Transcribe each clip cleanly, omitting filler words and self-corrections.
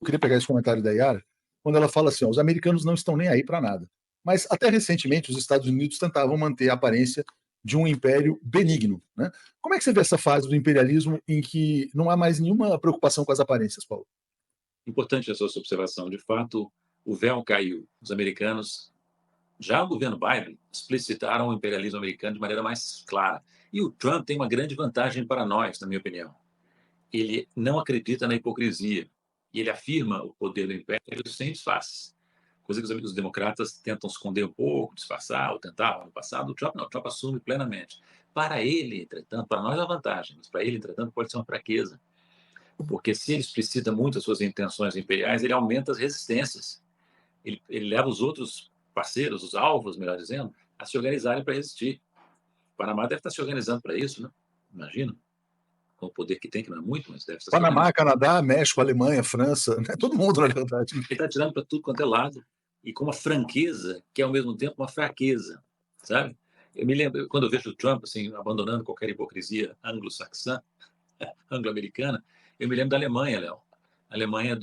Eu queria pegar esse comentário da Yara, quando ela fala assim: ó, os americanos não estão nem aí para nada. Mas até recentemente os Estados Unidos tentavam manter a aparência de um império benigno. Né? Como é que você vê essa fase do imperialismo em que não há mais nenhuma preocupação com as aparências, Paulo? Importante a sua observação. De fato, o véu caiu. Os americanos, já o governo Biden, explicitaram o imperialismo americano de maneira mais clara. E o Trump tem uma grande vantagem para nós, na minha opinião. Ele não acredita na hipocrisia. E ele afirma o poder do império sem disfarce. Coisa que os democratas tentam esconder um pouco, disfarçar, ou tentavam no passado. O Trump não, o Trump assume plenamente. Para ele, entretanto, para nós é uma vantagem, mas para ele, entretanto, pode ser uma fraqueza. Porque se ele explicita muito as suas intenções imperiais, ele aumenta as resistências. Ele leva os outros parceiros, os alvos, melhor dizendo, a se organizarem para resistir. O Panamá deve estar se organizando para isso, né? Imagino, com o poder que tem, que não é muito, mas deve estar se Panamá, organizando. Canadá, México, Alemanha, França, né? Todo mundo, na verdade. Ele está tirando para tudo quanto é lado, e com uma franqueza que é ao mesmo tempo uma fraqueza, sabe? Eu me lembro, quando eu vejo o Trump assim, abandonando qualquer hipocrisia anglo-saxã, anglo-americana, eu me lembro da Alemanha, Léo. A Alemanha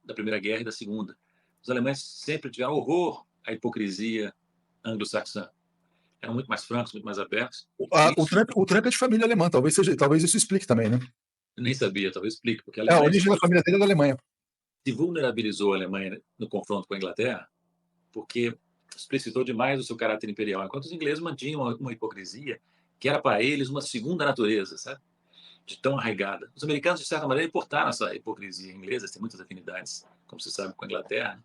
da Primeira Guerra e da Segunda. Os alemães sempre tiveram horror à hipocrisia anglo-saxã. Eram muito mais francos, muito mais abertos. E isso O Trump é de família alemã, talvez isso explique também, né? eu nem sabia, talvez explique, porque a É, a Alemanha origem da família dele é da Alemanha. se vulnerabilizou a Alemanha no confronto com a Inglaterra, porque explicitou demais o seu caráter imperial, enquanto os ingleses mantinham uma hipocrisia que era para eles uma segunda natureza, sabe? De tão arraigada. Os americanos, de certa maneira, importaram essa hipocrisia inglesa, tem muitas afinidades, como se sabe, com a Inglaterra,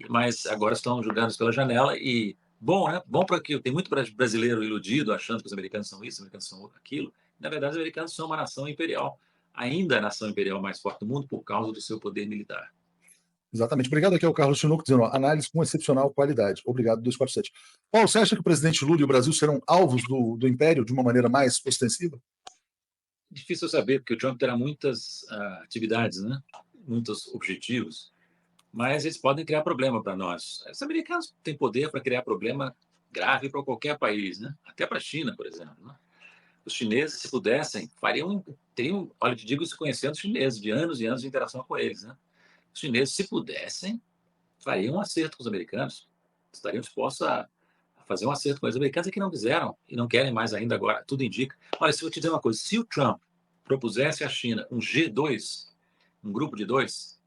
mas agora estão julgados pela janela e bom, né? Bom para que tem muito brasileiro iludido achando que os americanos são isso, os americanos são aquilo. Na verdade, os americanos são uma nação imperial, ainda a nação imperial mais forte do mundo por causa do seu poder militar. Exatamente. Obrigado aqui ao Carlos Chinoco dizendo, ó, análise com excepcional qualidade. Obrigado, 247. Paulo, você acha que o presidente Lula e o Brasil serão alvos do Império de uma maneira mais ostensiva? Difícil saber, porque o Trump terá muitas atividades, né? Muitos objetivos, mas eles podem criar problema para nós. Os americanos têm poder para criar problema grave para qualquer país, né? Até para a China, por exemplo. Né? Os chineses, se pudessem, teriam, olha, te digo isso conhecendo os chineses, de anos e anos de interação com eles. Né? Os chineses, se pudessem, fariam um acerto com os americanos, estariam dispostos a fazer um acerto com os americanos e que não fizeram e não querem mais ainda agora, tudo indica. Olha, se eu te dizer uma coisa, se o Trump propusesse à China um G2, um grupo de dois,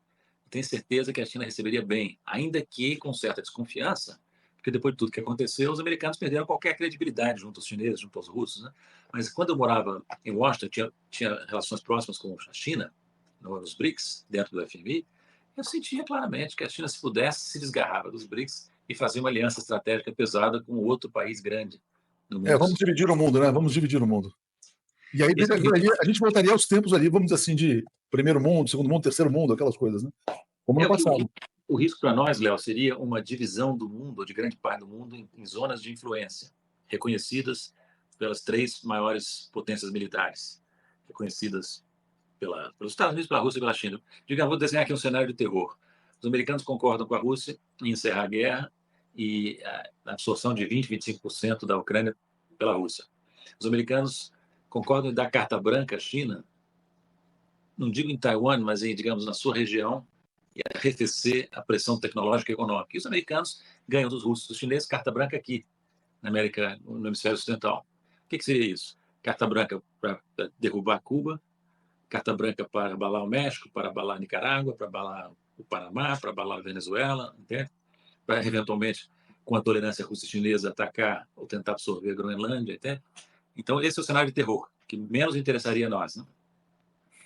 tenho certeza que a China receberia bem, ainda que com certa desconfiança, porque depois de tudo que aconteceu, os americanos perderam qualquer credibilidade junto aos chineses, junto aos russos. Né? Mas quando eu morava em Washington, tinha relações próximas com a China, nos BRICS, dentro do FMI, eu sentia claramente que a China, se pudesse, se desgarrava dos BRICS e fazia uma aliança estratégica pesada com outro país grande no É, mundo. vamos dividir o mundo, né? Vamos dividir o mundo. E aí, Esse é o risco. a gente voltaria aos tempos ali, vamos dizer assim, de primeiro mundo, segundo mundo, terceiro mundo, aquelas coisas, né? Como no É, passado. o risco para nós, Léo, seria uma divisão do mundo, ou de grande parte do mundo, em zonas de influência, reconhecidas pelas três maiores potências militares, reconhecidas pelos Estados Unidos, pela Rússia e pela China. Digamos, vou desenhar aqui um cenário de terror. Os americanos concordam com a Rússia em encerrar a guerra e a absorção de 20, 25% da Ucrânia pela Rússia. Os americanos concordam em dar carta branca à China, não digo em Taiwan, mas em, digamos, na sua região, e arrefecer a pressão tecnológica e econômica. E os americanos ganham dos russos, dos chineses, carta branca aqui, na América, no hemisfério ocidental. O que seria isso? Carta branca para derrubar Cuba, carta branca para abalar o México, para abalar a Nicarágua, para abalar o Panamá, para abalar a Venezuela, entende? Para, eventualmente, com a tolerância russa e chinesa, atacar ou tentar absorver a Groenlândia, entende? Então, esse é o cenário de terror, que menos interessaria a nós. Né?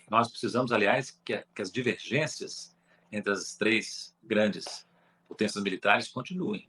Nós precisamos, aliás, que as divergências entre as três grandes potências militares continuem.